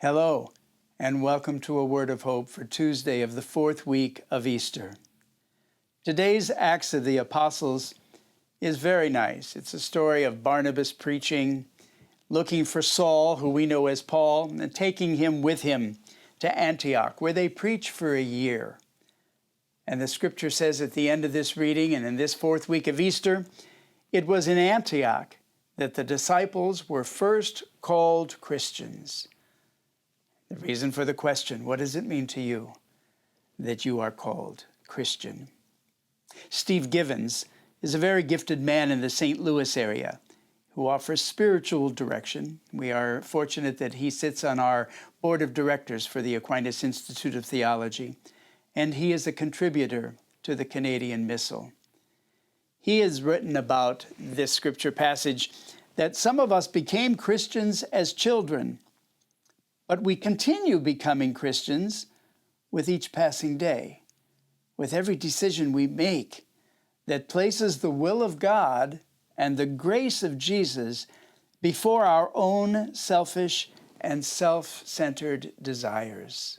Hello, and welcome to A Word of Hope for Tuesday of the fourth week of Easter. Today's Acts of the Apostles is very nice. It's a story of Barnabas preaching, looking for Saul, who we know as Paul, and taking him with him to Antioch, where they preach for a year. And the scripture says at the end of this reading, and in this fourth week of Easter, it was in Antioch that the disciples were first called Christians. The reason for the question, what does it mean to you that you are called Christian? Steve Givens is a very gifted man in the St. Louis area who offers spiritual direction. We are fortunate that he sits on our board of directors for the Aquinas Institute of Theology, and he is a contributor to the Canadian Missal. He has written about this scripture passage that some of us became Christians as children, but we continue becoming Christians with each passing day, with every decision we make that places the will of God and the grace of Jesus before our own selfish and self-centered desires.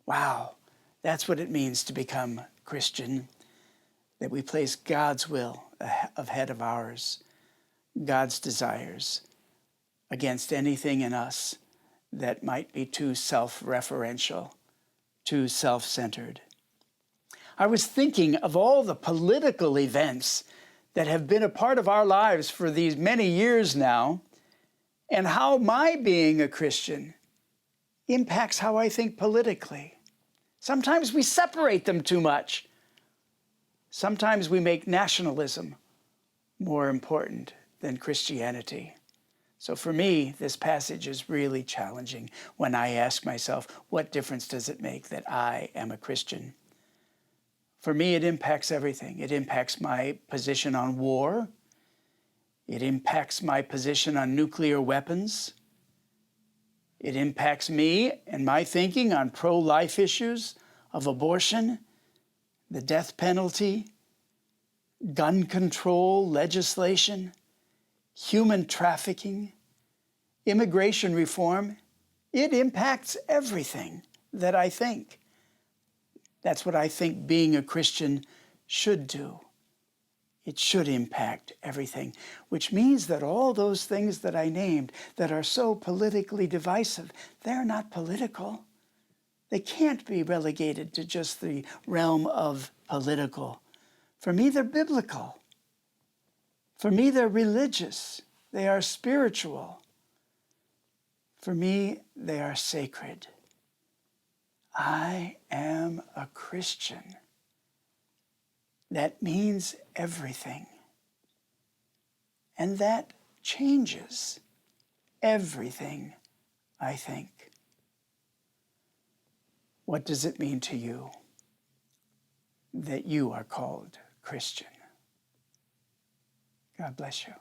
Wow, that's what it means to become Christian, that we place God's will ahead of ours, God's desires, against anything in us that might be too self-referential, too self-centered. I was thinking of all the political events that have been a part of our lives for these many years now, and how my being a Christian impacts how I think politically. Sometimes we separate them too much. Sometimes we make nationalism more important than Christianity. So for me, this passage is really challenging when I ask myself, what difference does it make that I am a Christian? For me, it impacts everything. It impacts my position on war. It impacts my position on nuclear weapons. It impacts me and my thinking on pro-life issues of abortion, the death penalty, gun control legislation, human trafficking, immigration reform. It impacts everything that I think. That's what I think being a Christian should do. It should impact everything, which means that all those things that I named that are so politically divisive, they're not political. They can't be relegated to just the realm of political. For me, they're biblical. For me, they're religious. They are spiritual. For me, they are sacred. I am a Christian. That means everything. And that changes everything, I think. What does it mean to you that you are called Christian? God bless you.